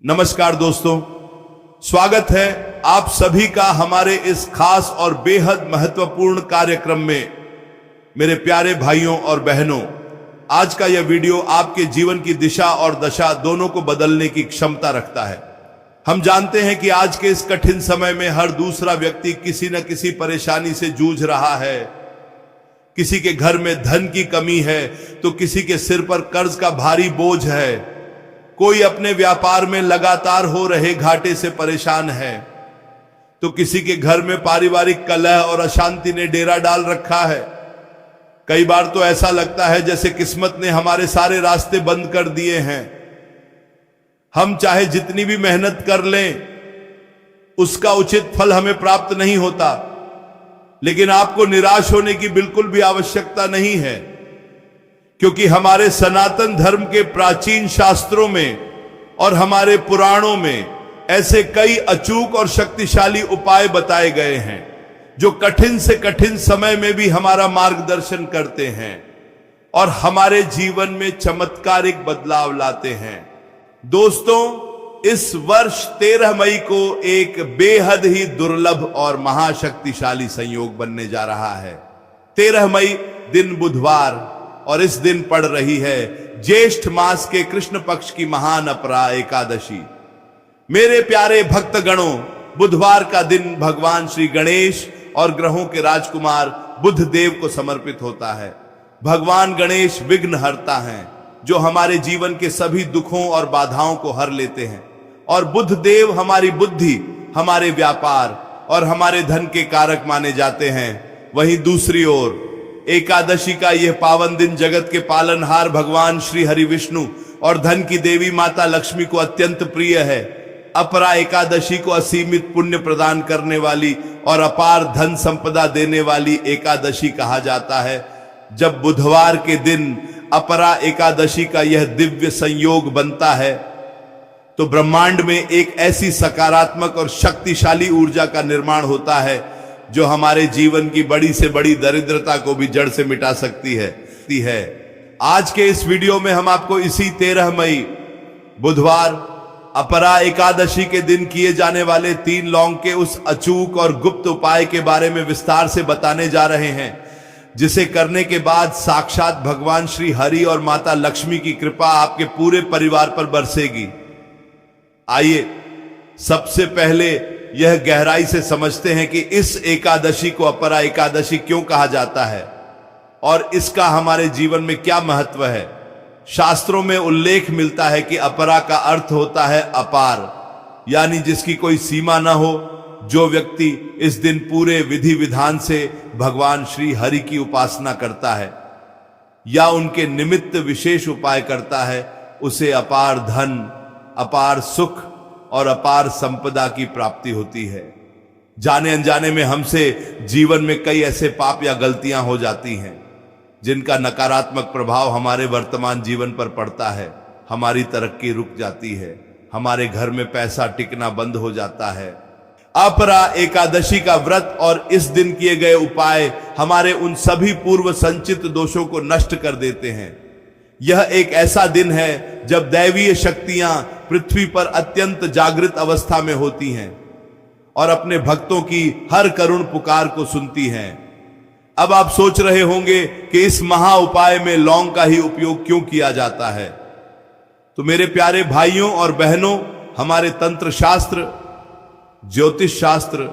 नमस्कार दोस्तों, स्वागत है आप सभी का हमारे इस खास और बेहद महत्वपूर्ण कार्यक्रम में। मेरे प्यारे भाइयों और बहनों, आज का यह वीडियो आपके जीवन की दिशा और दशा दोनों को बदलने की क्षमता रखता है। हम जानते हैं कि आज के इस कठिन समय में हर दूसरा व्यक्ति किसी न किसी परेशानी से जूझ रहा है। किसी के घर में धन की कमी है तो किसी के सिर पर कर्ज का भारी बोझ है। कोई अपने व्यापार में लगातार हो रहे घाटे से परेशान है तो किसी के घर में पारिवारिक कलह और अशांति ने डेरा डाल रखा है। कई बार तो ऐसा लगता है जैसे किस्मत ने हमारे सारे रास्ते बंद कर दिए हैं। हम चाहे जितनी भी मेहनत कर लें, उसका उचित फल हमें प्राप्त नहीं होता। लेकिन आपको निराश होने की बिल्कुल भी आवश्यकता नहीं है, क्योंकि हमारे सनातन धर्म के प्राचीन शास्त्रों में और हमारे पुराणों में ऐसे कई अचूक और शक्तिशाली उपाय बताए गए हैं जो कठिन से कठिन समय में भी हमारा मार्गदर्शन करते हैं और हमारे जीवन में चमत्कारिक बदलाव लाते हैं। दोस्तों, इस वर्ष 13 मई को एक बेहद ही दुर्लभ और महाशक्तिशाली संयोग बनने जा रहा है। 13 मई दिन बुधवार, और इस दिन पड़ रही है ज्येष्ठ मास के कृष्ण पक्ष की महान अपरा एकादशी। मेरे प्यारे भक्तगणों, बुधवार का दिन भगवान श्री गणेश और ग्रहों के राजकुमार बुध देव को समर्पित होता है। भगवान गणेश विघ्नहर्ता हैं, जो हमारे जीवन के सभी दुखों और बाधाओं को हर लेते हैं, और बुध देव हमारी बुद्धि, हमारे व्यापार और हमारे धन के कारक माने जाते हैं। वहीं दूसरी ओर एकादशी का यह पावन दिन जगत के पालनहार भगवान श्री हरि विष्णु और धन की देवी माता लक्ष्मी को अत्यंत प्रिय है। अपरा एकादशी को असीमित पुण्य प्रदान करने वाली और अपार धन संपदा देने वाली एकादशी कहा जाता है। जब बुधवार के दिन अपरा एकादशी का यह दिव्य संयोग बनता है तो ब्रह्मांड में एक ऐसी सकारात्मक और शक्तिशाली ऊर्जा का निर्माण होता है जो हमारे जीवन की बड़ी से बड़ी दरिद्रता को भी जड़ से मिटा सकती है। आज के इस वीडियो में हम आपको इसी 13 मई बुधवार अपरा एकादशी के दिन किए जाने वाले 3 लौंग के उस अचूक और गुप्त उपाय के बारे में विस्तार से बताने जा रहे हैं, जिसे करने के बाद साक्षात भगवान श्री हरि और माता लक्ष्मी की कृपा आपके पूरे परिवार पर बरसेगी। आइए सबसे पहले यह गहराई से समझते हैं कि इस एकादशी को अपरा एकादशी क्यों कहा जाता है और इसका हमारे जीवन में क्या महत्व है। शास्त्रों में उल्लेख मिलता है कि अपरा का अर्थ होता है अपार, यानी जिसकी कोई सीमा ना हो। जो व्यक्ति इस दिन पूरे विधि विधान से भगवान श्री हरि की उपासना करता है या उनके निमित्त विशेष उपाय करता है, उसे अपार धन, अपार सुख और अपार संपदा की प्राप्ति होती है। जाने अनजाने में हमसे जीवन में कई ऐसे पाप या गलतियां हो जाती हैं जिनका नकारात्मक प्रभाव हमारे वर्तमान जीवन पर पड़ता है। हमारी तरक्की रुक जाती है, हमारे घर में पैसा टिकना बंद हो जाता है। अपरा एकादशी का व्रत और इस दिन किए गए उपाय हमारे उन सभी पूर्व संचित दोषों को नष्ट कर देते हैं। यह एक ऐसा दिन है जब दैवीय शक्तियां पृथ्वी पर अत्यंत जागृत अवस्था में होती हैं और अपने भक्तों की हर करुण पुकार को सुनती हैं। अब आप सोच रहे होंगे कि इस महा उपाय में लौंग का ही उपयोग क्यों किया जाता है। तो मेरे प्यारे भाइयों और बहनों, हमारे तंत्र शास्त्र, ज्योतिष शास्त्र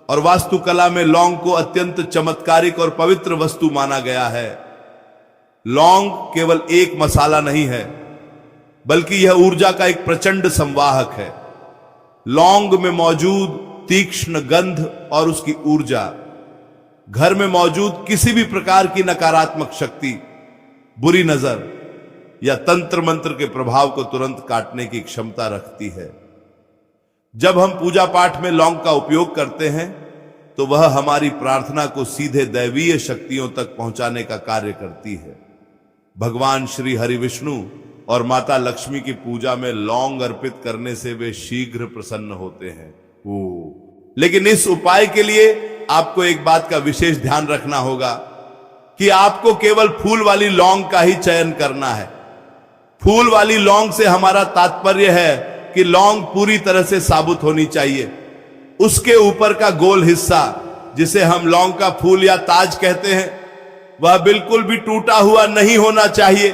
और वास्तुकला में लौंग को अत्यंत चमत्कारिक और पवित्र वस्तु माना गया है। लौंग केवल एक मसाला नहीं है, बल्कि यह ऊर्जा का एक प्रचंड संवाहक है। लौंग में मौजूद तीक्ष्ण गंध और उसकी ऊर्जा घर में मौजूद किसी भी प्रकार की नकारात्मक शक्ति, बुरी नजर या तंत्र मंत्र के प्रभाव को तुरंत काटने की क्षमता रखती है। जब हम पूजा पाठ में लौंग का उपयोग करते हैं तो वह हमारी प्रार्थना को सीधे दैवीय शक्तियों तक पहुंचाने का कार्य करती है। भगवान श्री हरि विष्णु और माता लक्ष्मी की पूजा में लौंग अर्पित करने से वे शीघ्र प्रसन्न होते हैं। लेकिन इस उपाय के लिए आपको एक बात का विशेष ध्यान रखना होगा कि आपको केवल फूल वाली लौंग का ही चयन करना है। फूल वाली लौंग से हमारा तात्पर्य है कि लौंग पूरी तरह से साबुत होनी चाहिए। उसके ऊपर का गोल हिस्सा, जिसे हम लौंग का फूल या ताज कहते हैं, वह बिल्कुल भी टूटा हुआ नहीं होना चाहिए।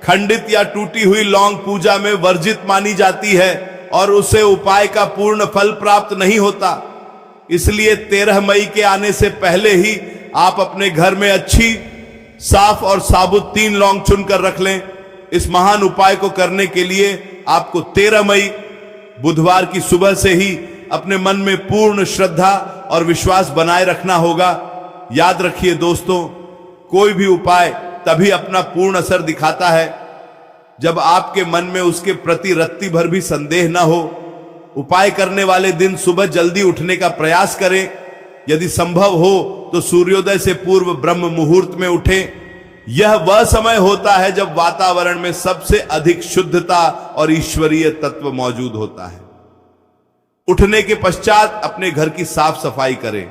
खंडित या टूटी हुई लौंग पूजा में वर्जित मानी जाती है और उसे उपाय का पूर्ण फल प्राप्त नहीं होता। इसलिए 13 मई के आने से पहले ही आप अपने घर में अच्छी, साफ और साबुत 3 लौंग चुनकर रख लें। इस महान उपाय को करने के लिए आपको 13 मई बुधवार की सुबह से ही अपने मन में पूर्ण श्रद्धा और विश्वास बनाए रखना होगा। याद रखिए दोस्तों, कोई भी उपाय तभी अपना पूर्ण असर दिखाता है जब आपके मन में उसके प्रति रत्ती भर भी संदेह न हो। उपाय करने वाले दिन सुबह जल्दी उठने का प्रयास करें। यदि संभव हो तो सूर्योदय से पूर्व ब्रह्म मुहूर्त में उठें। यह वह समय होता है जब वातावरण में सबसे अधिक शुद्धता और ईश्वरीय तत्व मौजूद होता है। उठने के पश्चात अपने घर की साफ सफाई करें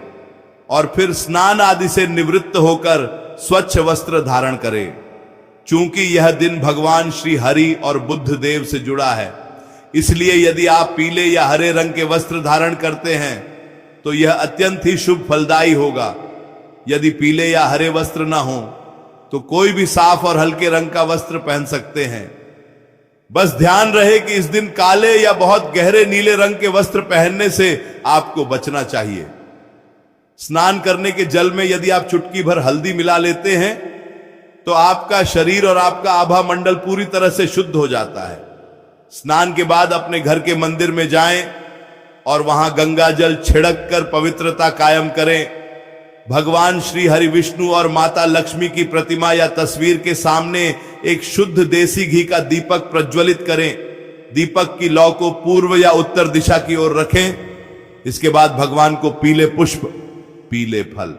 और फिर स्नान आदि से निवृत्त होकर स्वच्छ वस्त्र धारण करें। चूंकि यह दिन भगवान श्री हरि और बुद्ध देव से जुड़ा है, इसलिए यदि आप पीले या हरे रंग के वस्त्र धारण करते हैं तो यह अत्यंत ही शुभ फलदायी होगा। यदि पीले या हरे वस्त्र ना हो तो कोई भी साफ और हल्के रंग का वस्त्र पहन सकते हैं। बस ध्यान रहे कि इस दिन काले या बहुत गहरे नीले रंग के वस्त्र पहनने से आपको बचना चाहिए। स्नान करने के जल में यदि आप चुटकी भर हल्दी मिला लेते हैं तो आपका शरीर और आपका आभा मंडल पूरी तरह से शुद्ध हो जाता है। स्नान के बाद अपने घर के मंदिर में जाएं और वहां गंगा जल छिड़क कर पवित्रता कायम करें। भगवान श्री हरि विष्णु और माता लक्ष्मी की प्रतिमा या तस्वीर के सामने एक शुद्ध देसी घी का दीपक प्रज्वलित करें। दीपक की लौ को पूर्व या उत्तर दिशा की ओर रखें। इसके बाद भगवान को पीले पुष्प, पीले फल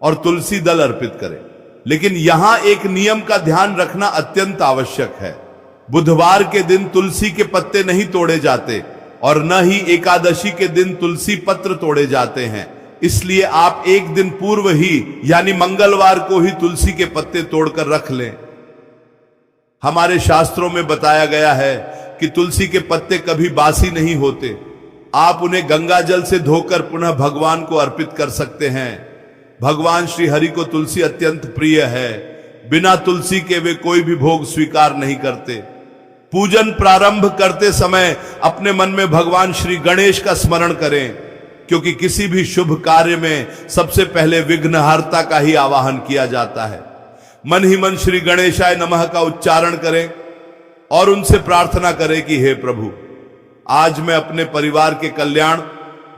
और तुलसी दल अर्पित करें। लेकिन यहां एक नियम का ध्यान रखना अत्यंत आवश्यक है। बुधवार के दिन तुलसी के पत्ते नहीं तोड़े जाते और न ही एकादशी के दिन तुलसी पत्र तोड़े जाते हैं। इसलिए आप एक दिन पूर्व ही यानी मंगलवार को ही तुलसी के पत्ते तोड़कर रख लें। हमारे शास्त्रों में बताया गया है कि तुलसी के पत्ते कभी बासी नहीं होते। आप उन्हें गंगा जल से धोकर पुनः भगवान को अर्पित कर सकते हैं। भगवान श्री हरि को तुलसी अत्यंत प्रिय है। बिना तुलसी के वे कोई भी भोग स्वीकार नहीं करते। पूजन प्रारंभ करते समय अपने मन में भगवान श्री गणेश का स्मरण करें, क्योंकि किसी भी शुभ कार्य में सबसे पहले विघ्नहर्ता का ही आवाहन किया जाता है। मन ही मन श्री गणेशाय नमः का उच्चारण करें और उनसे प्रार्थना करें कि हे प्रभु, आज मैं अपने परिवार के कल्याण,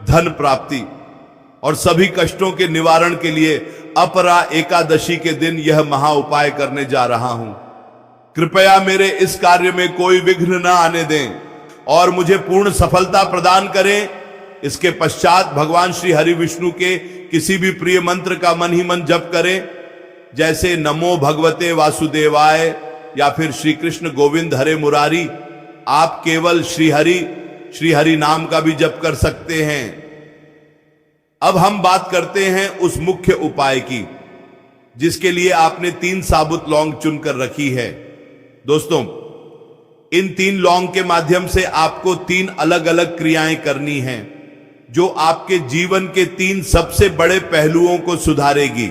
धन प्राप्ति और सभी कष्टों के निवारण के लिए अपरा एकादशी के दिन यह महा उपाय करने जा रहा हूं। कृपया मेरे इस कार्य में कोई विघ्न न आने दें और मुझे पूर्ण सफलता प्रदान करें। इसके पश्चात भगवान श्री हरि विष्णु के किसी भी प्रिय मंत्र का मन ही मन जप करें, जैसे नमो भगवते वासुदेवाय या फिर श्री कृष्ण गोविंद हरे मुरारी। आप केवल श्री हरि नाम का भी जप कर सकते हैं। अब हम बात करते हैं उस मुख्य उपाय की, जिसके लिए आपने 3 साबुत लौंग चुनकर रखी है। दोस्तों, इन 3 लौंग के माध्यम से आपको 3 अलग अलग क्रियाएं करनी हैं, जो आपके जीवन के 3 सबसे बड़े पहलुओं को सुधारेगी।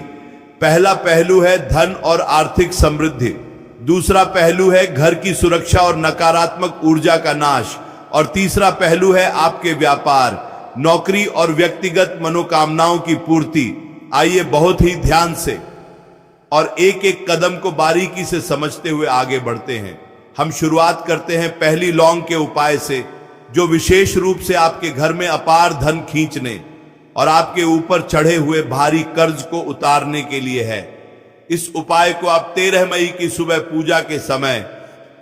पहला पहलू है धन और आर्थिक समृद्धि। दूसरा पहलू है घर की सुरक्षा और नकारात्मक ऊर्जा का नाश। और तीसरा पहलू है आपके व्यापार, नौकरी और व्यक्तिगत मनोकामनाओं की पूर्ति। आइए बहुत ही ध्यान से और एक एक कदम को बारीकी से समझते हुए आगे बढ़ते हैं। हम शुरुआत करते हैं पहली लौंग के उपाय से, जो विशेष रूप से आपके घर में अपार धन खींचने और आपके ऊपर चढ़े हुए भारी कर्ज को उतारने के लिए है। इस उपाय को आप 13 मई की सुबह पूजा के समय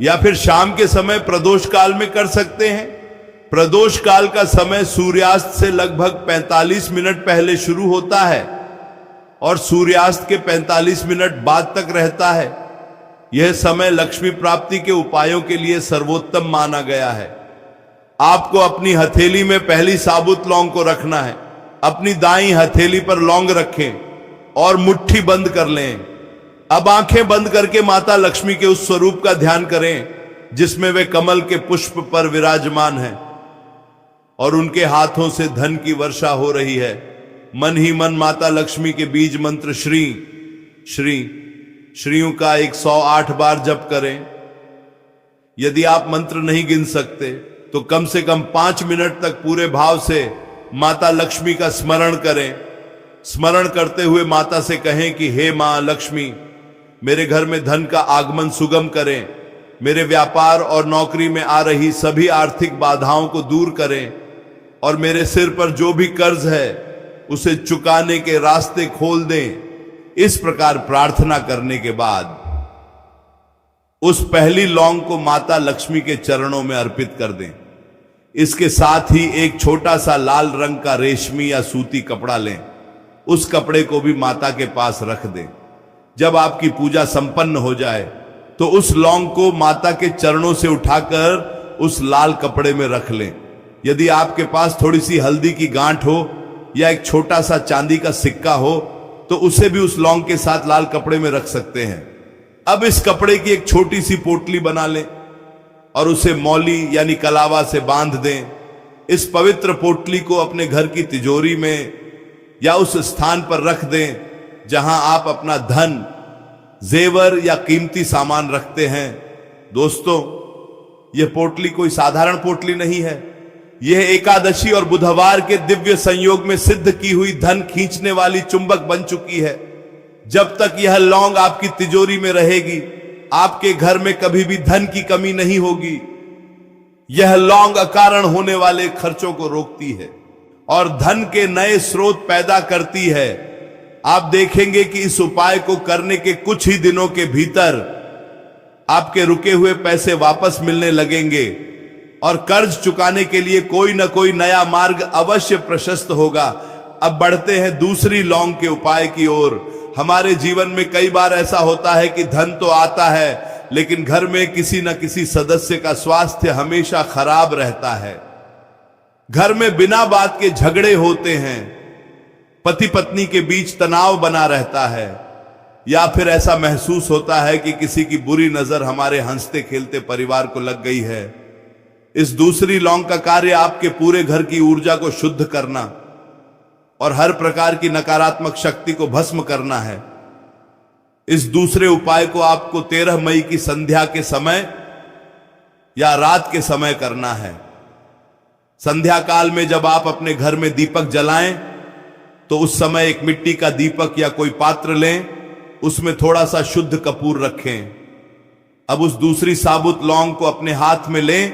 या फिर शाम के समय प्रदोष काल में कर सकते हैं। प्रदोष काल का समय सूर्यास्त से लगभग 45 मिनट पहले शुरू होता है और सूर्यास्त के 45 मिनट बाद तक रहता है। यह समय लक्ष्मी प्राप्ति के उपायों के लिए सर्वोत्तम माना गया है। आपको अपनी हथेली में पहली साबुत लौंग को रखना है। अपनी दाईं हथेली पर लौंग रखें और मुट्ठी बंद कर लें। अब आंखें बंद करके माता लक्ष्मी के उस स्वरूप का ध्यान करें जिसमें वे कमल के पुष्प पर विराजमान हैं और उनके हाथों से धन की वर्षा हो रही है। मन ही मन माता लक्ष्मी के बीज मंत्र श्री श्री श्रीयों का 108 बार जप करें। यदि आप मंत्र नहीं गिन सकते तो कम से कम 5 मिनट तक पूरे भाव से माता लक्ष्मी का स्मरण करें। स्मरण करते हुए माता से कहें कि हे मां लक्ष्मी, मेरे घर में धन का आगमन सुगम करें, मेरे व्यापार और नौकरी में आ रही सभी आर्थिक बाधाओं को दूर करें और मेरे सिर पर जो भी कर्ज है उसे चुकाने के रास्ते खोल दें। इस प्रकार प्रार्थना करने के बाद उस पहली लौंग को माता लक्ष्मी के चरणों में अर्पित कर दें। इसके साथ ही एक छोटा सा लाल रंग का रेशमी या सूती कपड़ा लें, उस कपड़े को भी माता के पास रख दें। जब आपकी पूजा संपन्न हो जाए तो उस लौंग को माता के चरणों से उठाकर उस लाल कपड़े में रख लें। यदि आपके पास थोड़ी सी हल्दी की गांठ हो या एक छोटा सा चांदी का सिक्का हो तो उसे भी उस लौंग के साथ लाल कपड़े में रख सकते हैं। अब इस कपड़े की एक छोटी सी पोटली बना लें और उसे मौली यानी कलावा से बांध दें। इस पवित्र पोटली को अपने घर की तिजोरी में या उस स्थान पर रख दें जहां आप अपना धन, जेवर या कीमती सामान रखते हैं। दोस्तों, यह पोटली कोई साधारण पोटली नहीं है। यह एकादशी और बुधवार के दिव्य संयोग में सिद्ध की हुई धन खींचने वाली चुंबक बन चुकी है। जब तक यह लौंग आपकी तिजोरी में रहेगी, आपके घर में कभी भी धन की कमी नहीं होगी। यह लौंग अकारण होने वाले खर्चों को रोकती है और धन के नए स्रोत पैदा करती है। आप देखेंगे कि इस उपाय को करने के कुछ ही दिनों के भीतर आपके रुके हुए पैसे वापस मिलने लगेंगे और कर्ज चुकाने के लिए कोई ना कोई नया मार्ग अवश्य प्रशस्त होगा। अब बढ़ते हैं दूसरी लौंग के उपाय की ओर। हमारे जीवन में कई बार ऐसा होता है कि धन तो आता है, लेकिन घर में किसी न किसी सदस्य का स्वास्थ्य हमेशा खराब रहता है। घर में बिना बात के झगड़े होते हैं, पति पत्नी के बीच तनाव बना रहता है, या फिर ऐसा महसूस होता है कि किसी की बुरी नजर हमारे हंसते खेलते परिवार को लग गई है। इस दूसरी लौंग का कार्य आपके पूरे घर की ऊर्जा को शुद्ध करना और हर प्रकार की नकारात्मक शक्ति को भस्म करना है। इस दूसरे उपाय को आपको 13 मई की संध्या के समय या रात के समय करना है। संध्या काल में जब आप अपने घर में दीपक जलाएं तो उस समय एक मिट्टी का दीपक या कोई पात्र लें, उसमें थोड़ा सा शुद्ध कपूर रखें। अब उस दूसरी साबुत लौंग को अपने हाथ में लें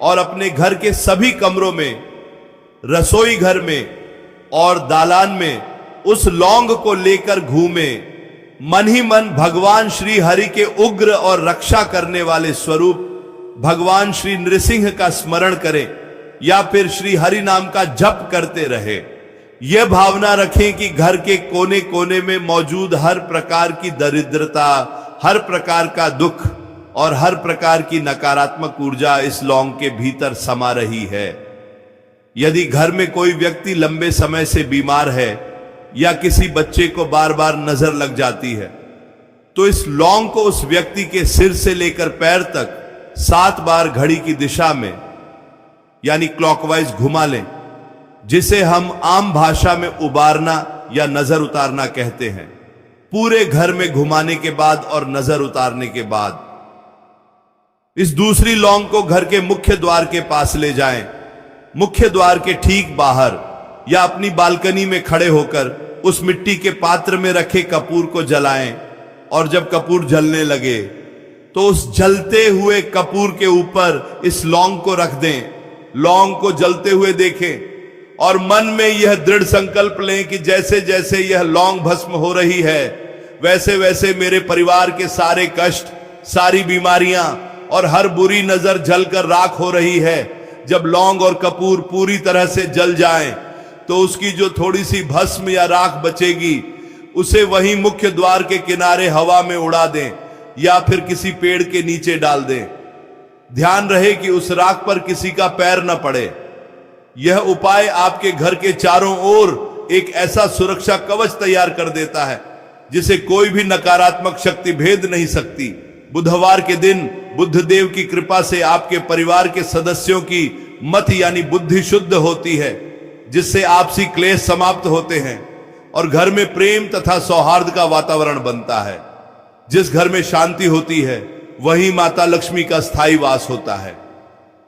और अपने घर के सभी कमरों में, रसोई घर में और दालान में उस लौंग को लेकर घूमें। मन ही मन भगवान श्री हरि के उग्र और रक्षा करने वाले स्वरूप भगवान श्री नृसिंह का स्मरण करें या फिर श्री हरि नाम का जप करते रहे। यह भावना रखें कि घर के कोने कोने में मौजूद हर प्रकार की दरिद्रता, हर प्रकार का दुख और हर प्रकार की नकारात्मक ऊर्जा इस लौंग के भीतर समा रही है। यदि घर में कोई व्यक्ति लंबे समय से बीमार है या किसी बच्चे को बार बार नजर लग जाती है, तो इस लौंग को उस व्यक्ति के सिर से लेकर पैर तक 7 बार घड़ी की दिशा में यानी क्लॉकवाइज घुमा लें, जिसे हम आम भाषा में उबारना या नजर उतारना कहते हैं। पूरे घर में घुमाने के बाद और नजर उतारने के बाद इस दूसरी लौंग को घर के मुख्य द्वार के पास ले जाएं। मुख्य द्वार के ठीक बाहर या अपनी बालकनी में खड़े होकर उस मिट्टी के पात्र में रखे कपूर को जलाएं और जब कपूर जलने लगे तो उस जलते हुए कपूर के ऊपर इस लौंग को रख दें। लौंग को जलते हुए देखें और मन में यह दृढ़ संकल्प लें कि जैसे जैसे यह लौंग भस्म हो रही है, वैसे वैसे मेरे परिवार के सारे कष्ट, सारी बीमारियां और हर बुरी नजर जलकर राख हो रही है। जब लौंग और कपूर पूरी तरह से जल जाएं, तो उसकी जो थोड़ी सी भस्म या राख बचेगी उसे वहीं मुख्य द्वार के किनारे हवा में उड़ा दें या फिर किसी पेड़ के नीचे डाल दें। ध्यान रहे कि उस राख पर किसी का पैर न पड़े। यह उपाय आपके घर के चारों ओर एक ऐसा सुरक्षा कवच तैयार कर देता है जिसे कोई भी नकारात्मक शक्ति भेद नहीं सकती। बुधवार के दिन बुद्धदेव की कृपा से आपके परिवार के सदस्यों की मत यानी बुद्धि शुद्ध होती है, जिससे आपसी क्लेश समाप्त होते हैं और घर में प्रेम तथा सौहार्द का वातावरण बनता है। जिस घर में शांति होती है वहीं माता लक्ष्मी का स्थायी वास होता है।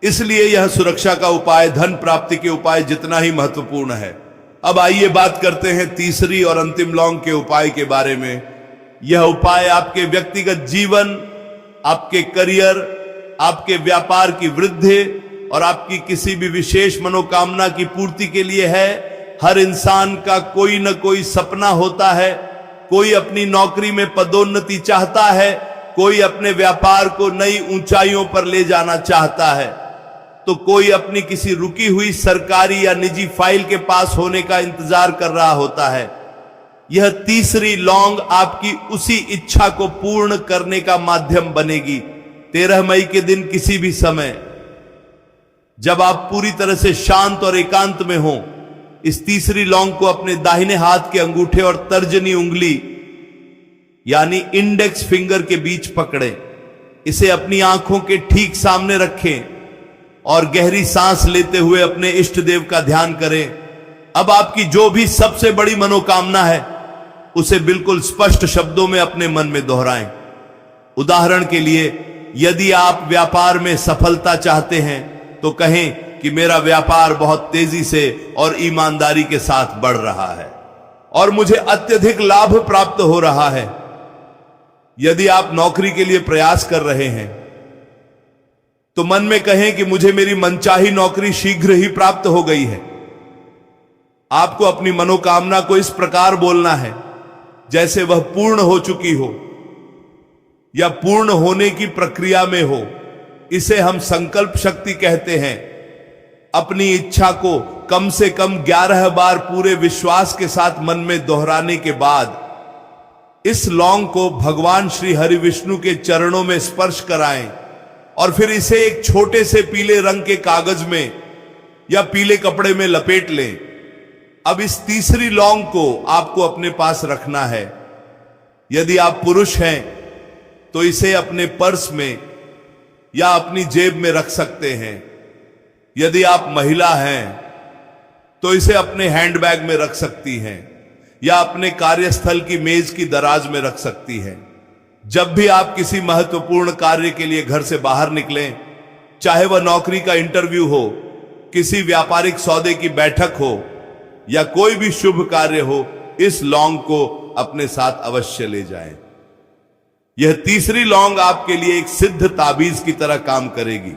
इसलिए यह सुरक्षा का उपाय धन प्राप्ति के उपाय जितना ही महत्वपूर्ण है। अब आइए बात करते हैं तीसरी और अंतिम लौंग के उपाय के बारे में। यह उपाय आपके व्यक्तिगत जीवन, आपके करियर, आपके व्यापार की वृद्धि और आपकी किसी भी विशेष मनोकामना की पूर्ति के लिए है। हर इंसान का कोई न कोई सपना होता है। कोई अपनी नौकरी में पदोन्नति चाहता है, कोई अपने व्यापार को नई ऊंचाइयों पर ले जाना चाहता है, तो कोई अपनी किसी रुकी हुई सरकारी या निजी फाइल के पास होने का इंतजार कर रहा होता है। यह तीसरी लौंग आपकी उसी इच्छा को पूर्ण करने का माध्यम बनेगी। 13 मई के दिन किसी भी समय जब आप पूरी तरह से शांत और एकांत में हो, इस तीसरी लौंग को अपने दाहिने हाथ के अंगूठे और तर्जनी उंगली यानी इंडेक्स फिंगर के बीच पकड़ें। इसे अपनी आंखों के ठीक सामने रखें और गहरी सांस लेते हुए अपने इष्ट देव का ध्यान करें। अब आपकी जो भी सबसे बड़ी मनोकामना है उसे बिल्कुल स्पष्ट शब्दों में अपने मन में दोहराएं। उदाहरण के लिए, यदि आप व्यापार में सफलता चाहते हैं तो कहें कि मेरा व्यापार बहुत तेजी से और ईमानदारी के साथ बढ़ रहा है और मुझे अत्यधिक लाभ प्राप्त हो रहा है। यदि आप नौकरी के लिए प्रयास कर रहे हैं तो मन में कहें कि मुझे मेरी मनचाही नौकरी शीघ्र ही प्राप्त हो गई है। आपको अपनी मनोकामना को इस प्रकार बोलना है जैसे वह पूर्ण हो चुकी हो या पूर्ण होने की प्रक्रिया में हो। इसे हम संकल्प शक्ति कहते हैं। अपनी इच्छा को कम से कम 11 बार पूरे विश्वास के साथ मन में दोहराने के बाद इस लौंग को भगवान श्री हरि विष्णु के चरणों में स्पर्श कराएं और फिर इसे एक छोटे से पीले रंग के कागज में या पीले कपड़े में लपेट लें। अब इस तीसरी लौंग को आपको अपने पास रखना है। यदि आप पुरुष हैं तो इसे अपने पर्स में या अपनी जेब में रख सकते हैं। यदि आप महिला हैं तो इसे अपने हैंडबैग में रख सकती हैं या अपने कार्यस्थल की मेज की दराज में रख सकती हैं। जब भी आप किसी महत्वपूर्ण कार्य के लिए घर से बाहर निकलें, चाहे वह नौकरी का इंटरव्यू हो, किसी व्यापारिक सौदे की बैठक हो या कोई भी शुभ कार्य हो, इस लौंग को अपने साथ अवश्य ले जाएं। यह तीसरी लौंग आपके लिए एक सिद्ध ताबीज की तरह काम करेगी।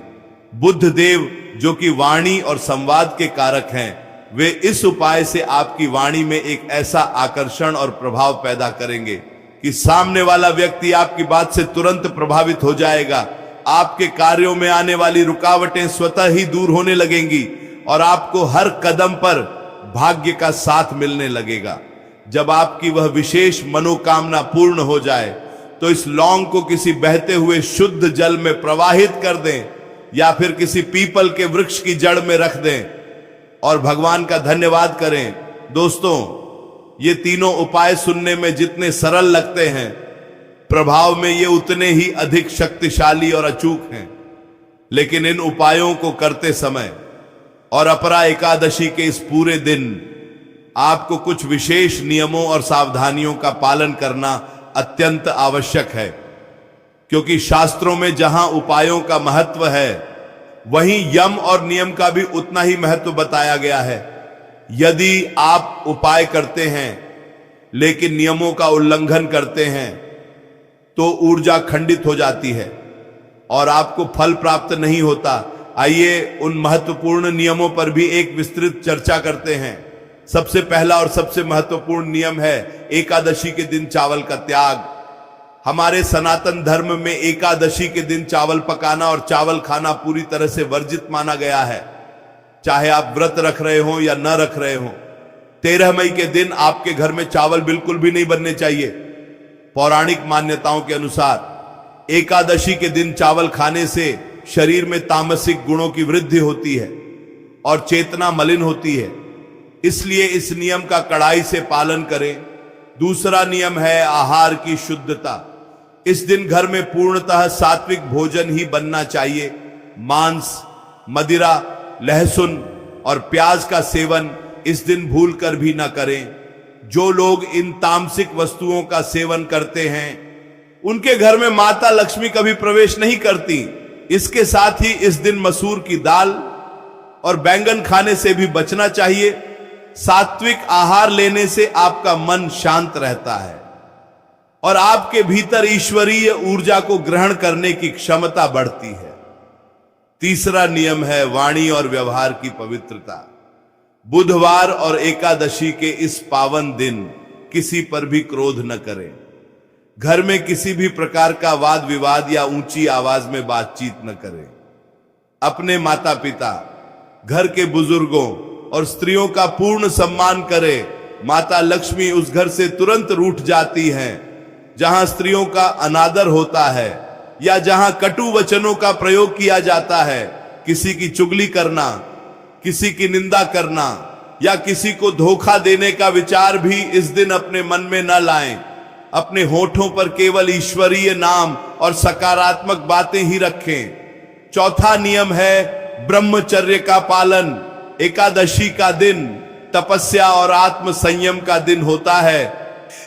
बुद्ध देव जो कि वाणी और संवाद के कारक हैं, वे इस उपाय से आपकी वाणी में एक ऐसा आकर्षण और प्रभाव पैदा करेंगे कि सामने वाला व्यक्ति आपकी बात से तुरंत प्रभावित हो जाएगा। आपके कार्यों में आने वाली रुकावटें स्वतः ही दूर होने लगेंगी और आपको हर कदम पर भाग्य का साथ मिलने लगेगा। जब आपकी वह विशेष मनोकामना पूर्ण हो जाए तो इस लौंग को किसी बहते हुए शुद्ध जल में प्रवाहित कर दें या फिर किसी पीपल के वृक्ष की जड़ में रख दें और भगवान का धन्यवाद करें। दोस्तों, ये तीनों उपाय सुनने में जितने सरल लगते हैं, प्रभाव में ये उतने ही अधिक शक्तिशाली और अचूक हैं। लेकिन इन उपायों को करते समय और अपरा एकादशी के इस पूरे दिन आपको कुछ विशेष नियमों और सावधानियों का पालन करना अत्यंत आवश्यक है, क्योंकि शास्त्रों में जहां उपायों का महत्व है वहीं यम और नियम का भी उतना ही महत्व बताया गया है। यदि आप उपाय करते हैं लेकिन नियमों का उल्लंघन करते हैं तो ऊर्जा खंडित हो जाती है और आपको फल प्राप्त नहीं होता। आइए उन महत्वपूर्ण नियमों पर भी एक विस्तृत चर्चा करते हैं। सबसे पहला और सबसे महत्वपूर्ण नियम है एकादशी के दिन चावल का त्याग। हमारे सनातन धर्म में एकादशी के दिन चावल पकाना और चावल खाना पूरी तरह से वर्जित माना गया है, चाहे आप व्रत रख रहे हो या न रख रहे हो। 13 मई के दिन आपके घर में चावल बिल्कुल भी नहीं बनने चाहिए। पौराणिक मान्यताओं के अनुसार एकादशी के दिन चावल खाने से शरीर में तामसिक गुणों की वृद्धि होती है और चेतना मलिन होती है, इसलिए इस नियम का कड़ाई से पालन करें। दूसरा नियम है आहार की शुद्धता। इस दिन घर में पूर्णतः सात्विक भोजन ही बनना चाहिए। मांस, मदिरा, लहसुन और प्याज का सेवन इस दिन भूल कर भी न करें। जो लोग इन तामसिक वस्तुओं का सेवन करते हैं उनके घर में माता लक्ष्मी कभी प्रवेश नहीं करती। इसके साथ ही इस दिन मसूर की दाल और बैंगन खाने से भी बचना चाहिए। सात्विक आहार लेने से आपका मन शांत रहता है और आपके भीतर ईश्वरीय ऊर्जा को ग्रहण करने की क्षमता बढ़ती है। तीसरा नियम है वाणी और व्यवहार की पवित्रता। बुधवार और एकादशी के इस पावन दिन किसी पर भी क्रोध न करें। घर में किसी भी प्रकार का वाद विवाद या ऊंची आवाज में बातचीत न करें। अपने माता पिता, घर के बुजुर्गों और स्त्रियों का पूर्ण सम्मान करें। माता लक्ष्मी उस घर से तुरंत रूठ जाती हैं जहां स्त्रियों का अनादर होता है या जहां कटु वचनों का प्रयोग किया जाता है। किसी की चुगली करना, किसी की निंदा करना या किसी को धोखा देने का विचार भी इस दिन अपने मन में न लाएं। अपने होठों पर केवल ईश्वरीय नाम और सकारात्मक बातें ही रखें। चौथा नियम है ब्रह्मचर्य का पालन। एकादशी का दिन तपस्या और आत्म संयम का दिन होता है,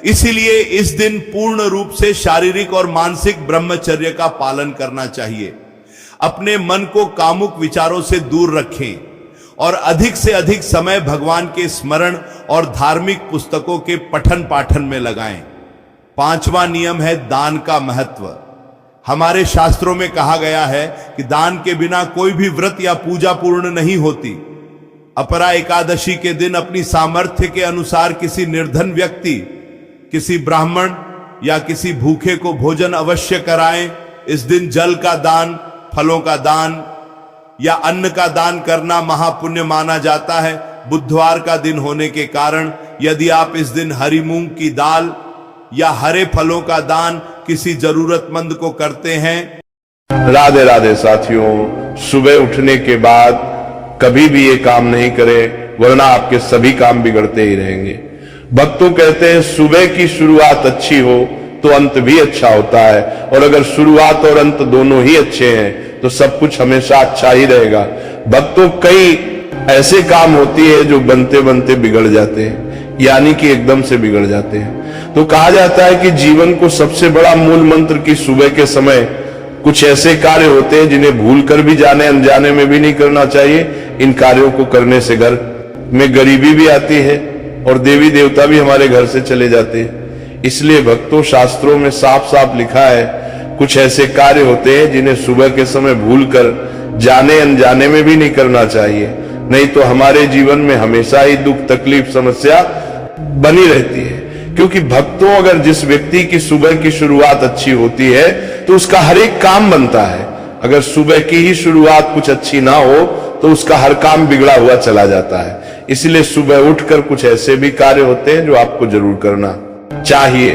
इसीलिए इस दिन पूर्ण रूप से शारीरिक और मानसिक ब्रह्मचर्य का पालन करना चाहिए। अपने मन को कामुक विचारों से दूर रखें और अधिक से अधिक समय भगवान के स्मरण और धार्मिक पुस्तकों के पठन पाठन में लगाएं। पांचवा नियम है दान का महत्व। हमारे शास्त्रों में कहा गया है कि दान के बिना कोई भी व्रत या पूजा पूर्ण नहीं होती। अपरा एकादशी के दिन अपनी सामर्थ्य के अनुसार किसी निर्धन व्यक्ति, किसी ब्राह्मण या किसी भूखे को भोजन अवश्य कराएं। इस दिन जल का दान, फलों का दान या अन्न का दान करना महापुण्य माना जाता है। बुधवार का दिन होने के कारण यदि आप इस दिन हरी मूंग की दाल या हरे फलों का दान किसी जरूरतमंद को करते हैं। राधे राधे साथियों, सुबह उठने के बाद कभी भी ये काम नहीं करें, वरना आपके सभी काम बिगड़ते ही रहेंगे। भक्तों कहते हैं सुबह की शुरुआत अच्छी हो तो अंत भी अच्छा होता है, और अगर शुरुआत और अंत दोनों ही अच्छे हैं तो सब कुछ हमेशा अच्छा ही रहेगा। भक्तों, कई ऐसे काम होती है जो बनते बनते बिगड़ जाते हैं, यानी कि एकदम से बिगड़ जाते हैं। तो कहा जाता है कि जीवन को सबसे बड़ा मूल मंत्र की सुबह के समय कुछ ऐसे कार्य होते हैं जिन्हें भूल कर भी जाने अनजाने में भी नहीं करना चाहिए। इन कार्यों को करने से घर में गरीबी भी आती है और देवी देवता भी हमारे घर से चले जाते हैं। इसलिए भक्तों, शास्त्रों में साफ साफ लिखा है कुछ ऐसे कार्य होते हैं जिन्हें सुबह के समय भूल कर जाने अनजाने में भी नहीं करना चाहिए, नहीं तो हमारे जीवन में हमेशा ही दुख, तकलीफ, समस्या बनी रहती है। क्योंकि भक्तों, अगर जिस व्यक्ति की सुबह की शुरुआत अच्छी होती है तो उसका हर एक काम बनता है। अगर सुबह की ही शुरुआत कुछ अच्छी ना हो तो उसका हर काम बिगड़ा हुआ चला जाता है। इसलिए सुबह उठकर कुछ ऐसे भी कार्य होते हैं जो आपको जरूर करना चाहिए,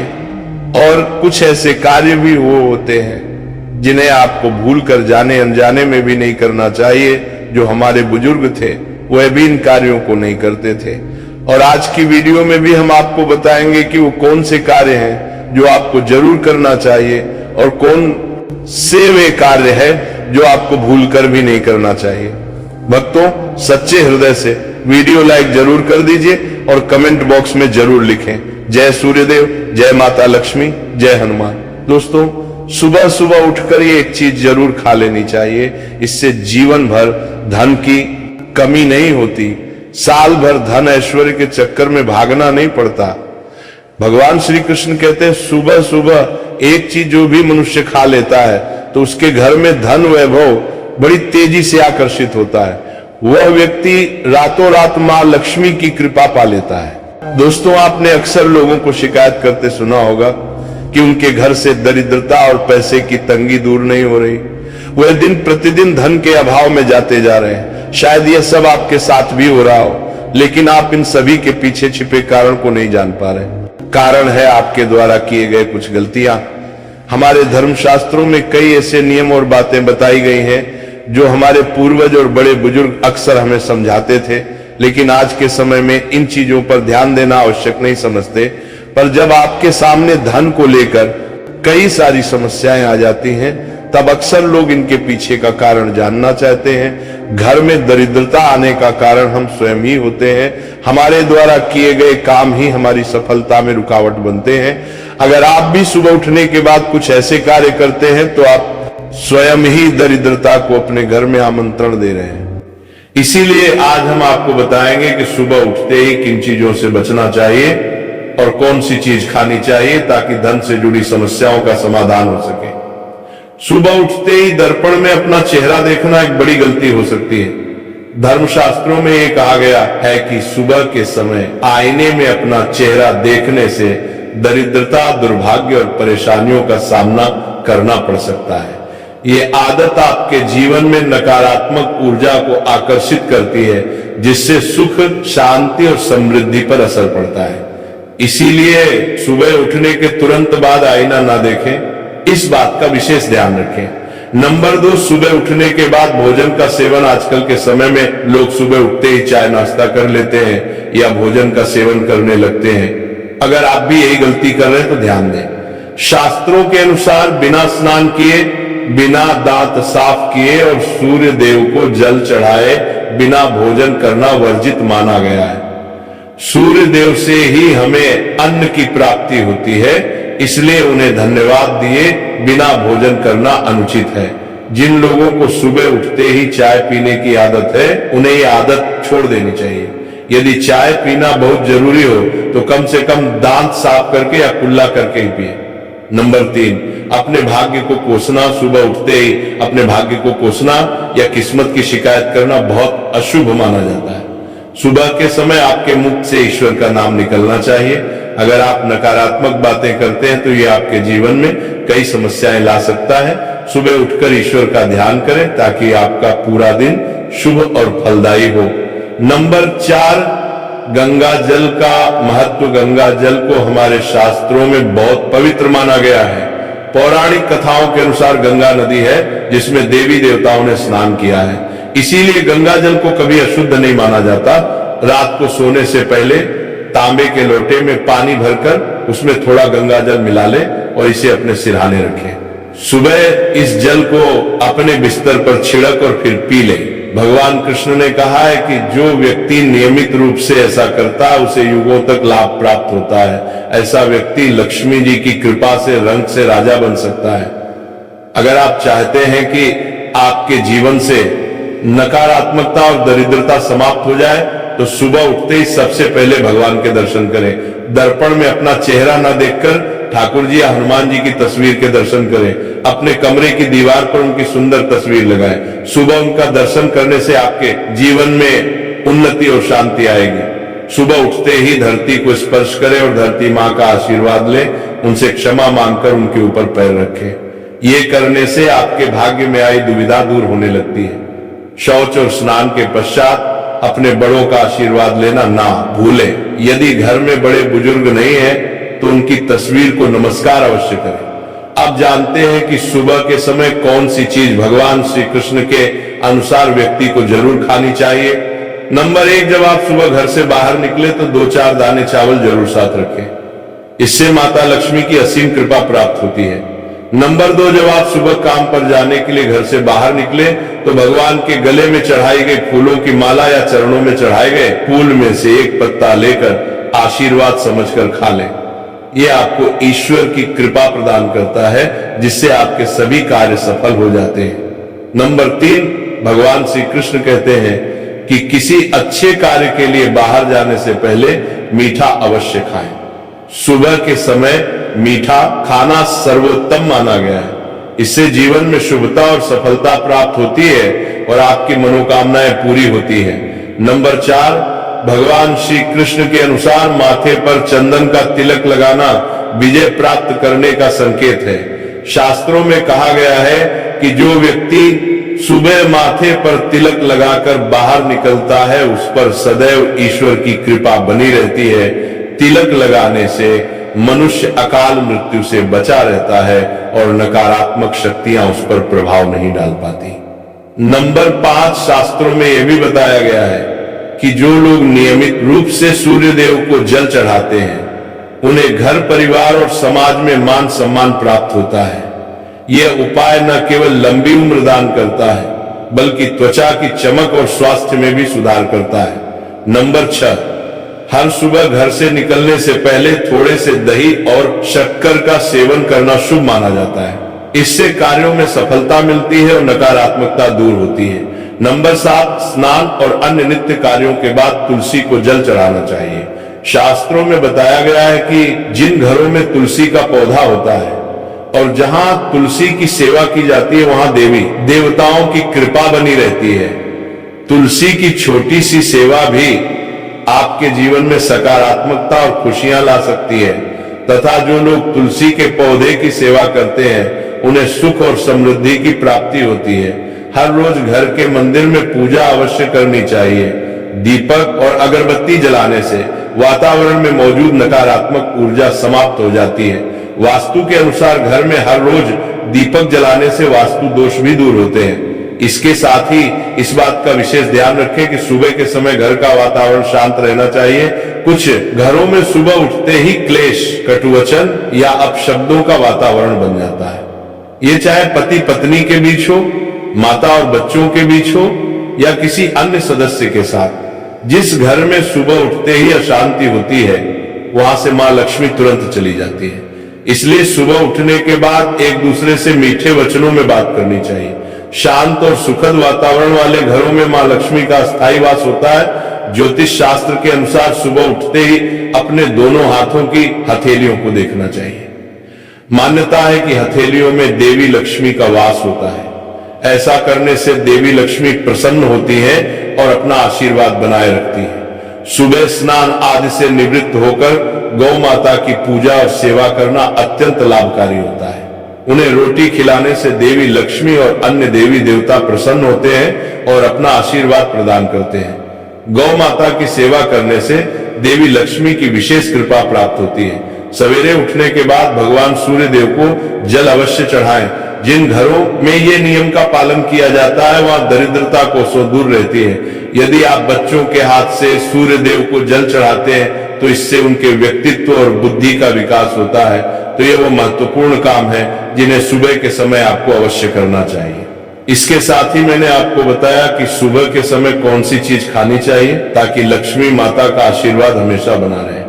और कुछ ऐसे कार्य भी वो होते हैं जिन्हें आपको भूल कर जाने अनजाने में भी नहीं करना चाहिए। जो हमारे बुजुर्ग थे वह भी इन कार्यों को नहीं करते थे, और आज की वीडियो में भी हम आपको बताएंगे कि वो कौन से कार्य हैं जो आपको जरूर करना चाहिए और कौन से वे कार्य है जो आपको भूल कर भी नहीं करना चाहिए। भक्तों, सच्चे हृदय से वीडियो लाइक जरूर कर दीजिए और कमेंट बॉक्स में जरूर लिखें जय सूर्यदेव, जय माता लक्ष्मी, जय हनुमान। दोस्तों, सुबह सुबह उठकर ये एक चीज जरूर खा लेनी चाहिए, इससे जीवन भर धन की कमी नहीं होती। साल भर धन ऐश्वर्य के चक्कर में भागना नहीं पड़ता। भगवान श्री कृष्ण कहते हैं सुबह सुबह एक चीज जो भी मनुष्य खा लेता है तो उसके घर में धन वैभव बड़ी तेजी से आकर्षित होता है। वह व्यक्ति रातों रात मां लक्ष्मी की कृपा पा लेता है। दोस्तों, आपने अक्सर लोगों को शिकायत करते सुना होगा कि उनके घर से दरिद्रता और पैसे की तंगी दूर नहीं हो रही, वह दिन प्रतिदिन धन के अभाव में जाते जा रहे हैं। शायद यह सब आपके साथ भी हो रहा हो, लेकिन आप इन सभी के पीछे छिपे कारण को नहीं जान पा रहे। कारण है आपके द्वारा किए गए कुछ गलतियां। हमारे धर्मशास्त्रों में कई ऐसे नियम और बातें बताई गई हैं जो हमारे पूर्वज और बड़े बुजुर्ग अक्सर हमें समझाते थे, लेकिन आज के समय में इन चीजों पर ध्यान देना आवश्यक नहीं समझते। पर जब आपके सामने धन को लेकर कई सारी समस्याएं आ जाती हैं, तब अक्सर लोग इनके पीछे का कारण जानना चाहते हैं। घर में दरिद्रता आने का कारण हम स्वयं ही होते हैं। हमारे द्वारा किए गए काम ही हमारी सफलता में रुकावट बनते हैं। अगर आप भी सुबह उठने के बाद कुछ ऐसे कार्य करते हैं तो आप स्वयं ही दरिद्रता को अपने घर में आमंत्रण दे रहे हैं। इसीलिए आज हम आपको बताएंगे कि सुबह उठते ही किन चीजों से बचना चाहिए और कौन सी चीज खानी चाहिए ताकि धन से जुड़ी समस्याओं का समाधान हो सके। सुबह उठते ही दर्पण में अपना चेहरा देखना एक बड़ी गलती हो सकती है। धर्मशास्त्रों में यह कहा गया है कि सुबह के समय आईने में अपना चेहरा देखने से दरिद्रता, दुर्भाग्य और परेशानियों का सामना करना पड़ सकता है। ये आदत आपके जीवन में नकारात्मक ऊर्जा को आकर्षित करती है, जिससे सुख, शांति और समृद्धि पर असर पड़ता है। इसीलिए सुबह उठने के तुरंत बाद आईना ना देखें, इस बात का विशेष ध्यान रखें। नंबर 2, सुबह उठने के बाद भोजन का सेवन। आजकल के समय में लोग सुबह उठते ही चाय नाश्ता कर लेते हैं या भोजन का सेवन करने लगते हैं। अगर आप भी यही गलती कर रहे हैं तो ध्यान दें। शास्त्रों के अनुसार बिना स्नान किए, बिना दांत साफ किए और सूर्य देव को जल चढ़ाए बिना भोजन करना वर्जित माना गया है। सूर्य देव से ही हमें अन्न की प्राप्ति होती है, इसलिए उन्हें धन्यवाद दिए बिना भोजन करना अनुचित है। जिन लोगों को सुबह उठते ही चाय पीने की आदत है, उन्हें ये आदत छोड़ देनी चाहिए। यदि चाय पीना बहुत जरूरी हो तो कम से कम दांत साफ करके या कुल्ला करके ही पिए। नंबर 3, अपने भाग्य को कोसना। सुबह उठते ही अपने भाग्य को कोसना या किस्मत की शिकायत करना बहुत अशुभ माना जाता है। सुबह के समय आपके मुख से ईश्वर का नाम निकलना चाहिए। अगर आप नकारात्मक बातें करते हैं तो ये आपके जीवन में कई समस्याएं ला सकता है। सुबह उठकर ईश्वर का ध्यान करें ताकि आपका पूरा दिन शुभ और फलदायी हो। नंबर 4, गंगा जल का महत्व। गंगा जल को हमारे शास्त्रों में बहुत पवित्र माना गया है। पौराणिक कथाओं के अनुसार गंगा नदी है जिसमें देवी देवताओं ने स्नान किया है। इसीलिए गंगा जल को कभी अशुद्ध नहीं माना जाता। रात को सोने से पहले तांबे के लोटे में पानी भरकर उसमें थोड़ा गंगा जल मिला ले और इसे अपने सिरहाने रखें। सुबह इस जल को अपने बिस्तर पर छिड़क और फिर पी ले। भगवान कृष्ण ने कहा है कि जो व्यक्ति नियमित रूप से ऐसा करता है उसे युगों तक लाभ प्राप्त होता है। ऐसा व्यक्ति लक्ष्मी जी की कृपा से रंग से राजा बन सकता है। अगर आप चाहते हैं कि आपके जीवन से नकारात्मकता और दरिद्रता समाप्त हो जाए तो सुबह उठते ही सबसे पहले भगवान के दर्शन करें। दर्पण में अपना चेहरा न देखकर ठाकुर जी या हनुमान जी की तस्वीर के दर्शन करें। अपने कमरे की दीवार पर उनकी सुंदर तस्वीर लगाएं। सुबह उनका दर्शन करने से आपके जीवन में उन्नति और शांति आएगी। सुबह उठते ही धरती को स्पर्श करें और धरती मां का आशीर्वाद लें। उनसे क्षमा मांगकर उनके ऊपर पैर रखें। ये करने से आपके भाग्य में आई दुविधा दूर होने लगती है। शौच और स्नान के पश्चात अपने बड़ों का आशीर्वाद लेना ना भूलें। यदि घर में बड़े बुजुर्ग नहीं है तो उनकी तस्वीर को नमस्कार अवश्य करें। आप जानते हैं कि सुबह के समय कौन सी चीज भगवान श्री कृष्ण के अनुसार व्यक्ति को जरूर खानी चाहिए। नंबर 1, जब आप सुबह घर से बाहर निकले तो 2-4 दाने चावल जरूर साथ रखें। इससे माता लक्ष्मी की असीम कृपा प्राप्त होती है। नंबर 2, जब आप सुबह काम पर जाने के लिए घर से बाहर निकले तो भगवान के गले में चढ़ाई गई फूलों की माला या चरणों में चढ़ाए गए फूल में से एक पत्ता लेकर आशीर्वाद समझकर खा लें। यह आपको ईश्वर की कृपा प्रदान करता है जिससे आपके सभी कार्य सफल हो जाते हैं। नंबर 3, भगवान श्री कृष्ण कहते हैं कि किसी अच्छे कार्य के लिए बाहर जाने से पहले मीठा अवश्य खाएं। सुबह के समय मीठा खाना सर्वोत्तम माना गया है। इससे जीवन में शुभता और सफलता प्राप्त होती है और आपकी मनोकामनाएं पूरी होती है। नंबर 4, भगवान श्री कृष्ण के अनुसार माथे पर चंदन का तिलक लगाना विजय प्राप्त करने का संकेत है। शास्त्रों में कहा गया है कि जो व्यक्ति सुबह माथे पर तिलक लगाकर बाहर निकलता है उस पर सदैव ईश्वर की कृपा बनी रहती है। तिलक लगाने से मनुष्य अकाल मृत्यु से बचा रहता है और नकारात्मक शक्तियां उस पर प्रभाव नहीं डाल पाती। नंबर 5, शास्त्रों में यह भी बताया गया है कि जो लोग नियमित रूप से सूर्य देव को जल चढ़ाते हैं उन्हें घर परिवार और समाज में मान सम्मान प्राप्त होता है। यह उपाय न केवल लंबी उम्र दान करता है बल्कि त्वचा की चमक और स्वास्थ्य में भी सुधार करता है। नंबर 6, हर सुबह घर से निकलने से पहले थोड़े से दही और शक्कर का सेवन करना शुभ माना जाता है। इससे कार्यों में सफलता मिलती है और नकारात्मकता दूर होती है। नंबर 7, स्नान और अन्य नित्य कार्यों के बाद तुलसी को जल चढ़ाना चाहिए। शास्त्रों में बताया गया है कि जिन घरों में तुलसी का पौधा होता है और जहां तुलसी की सेवा की जाती है वहां देवी देवताओं की कृपा बनी रहती है। तुलसी की छोटी सी सेवा भी आपके जीवन में सकारात्मकता और खुशियां ला सकती है तथा जो लोग तुलसी के पौधे की सेवा करते हैं उन्हें सुख और समृद्धि की प्राप्ति होती है। हर रोज घर के मंदिर में पूजा अवश्य करनी चाहिए। दीपक और अगरबत्ती जलाने से वातावरण में मौजूद नकारात्मक ऊर्जा समाप्त हो जाती है। वास्तु के अनुसार घर में हर रोज दीपक जलाने से वास्तु दोष भी दूर होते हैं। इसके साथ ही इस बात का विशेष ध्यान रखें कि सुबह के समय घर का वातावरण शांत रहना चाहिए। कुछ घरों में सुबह उठते ही क्लेश, कटुवचन या अपशब्दों का वातावरण बन जाता है। ये चाहे पति पत्नी के बीच हो, माता और बच्चों के बीच हो या किसी अन्य सदस्य के साथ। जिस घर में सुबह उठते ही अशांति होती है वहां से मां लक्ष्मी तुरंत चली जाती है। इसलिए सुबह उठने के बाद एक दूसरे से मीठे वचनों में बात करनी चाहिए। शांत और सुखद वातावरण वाले घरों में मां लक्ष्मी का स्थायी वास होता है। ज्योतिष शास्त्र के अनुसार सुबह उठते ही अपने दोनों हाथों की हथेलियों को देखना चाहिए। मान्यता है कि हथेलियों में देवी लक्ष्मी का वास होता है। ऐसा करने से देवी लक्ष्मी प्रसन्न होती है और अपना आशीर्वाद बनाए रखती है। सुबह स्नान आदि से निवृत्त होकर गौ माता की पूजा और सेवा करना अत्यंत लाभकारी होता है। उन्हें रोटी खिलाने से देवी लक्ष्मी और अन्य देवी देवता प्रसन्न होते हैं और अपना आशीर्वाद प्रदान करते हैं। गौ माता की सेवा करने से देवी लक्ष्मी की विशेष कृपा प्राप्त होती है। सवेरे उठने के बाद भगवान सूर्य देव को जल अवश्य चढ़ाएं। जिन घरों में ये नियम का पालन किया जाता है वहां दरिद्रता कोसों दूर रहती है। यदि आप बच्चों के हाथ से सूर्य देव को जल चढ़ाते हैं तो इससे उनके व्यक्तित्व और बुद्धि का विकास होता है। तो ये वो महत्वपूर्ण काम है जिन्हें सुबह के समय आपको अवश्य करना चाहिए। इसके साथ ही मैंने आपको बताया कि सुबह के समय कौन सी चीज खानी चाहिए ताकि लक्ष्मी माता का आशीर्वाद हमेशा बना रहे।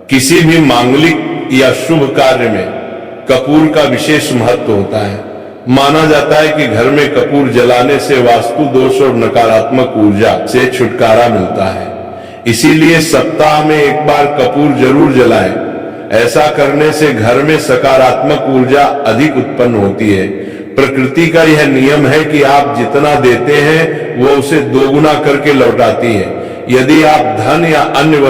किसी भी मांगलिक या शुभ कार्य में कपूर का विशेष महत्व होता है। माना जाता है कि घर में कपूर जलाने से वास्तु दोष और नकारात्मक ऊर्जा से छुटकारा मिलता है। इसीलिए सप्ताह में एक बार कपूर जरूर जलाएं। ऐसा करने से घर में सकारात्मक ऊर्जा अधिक उत्पन्न होती है। प्रकृति का यह नियम है कि आप जितना देते हैं वो उसे दोगुना करके लौटाती है। यदि आप धन या अन्य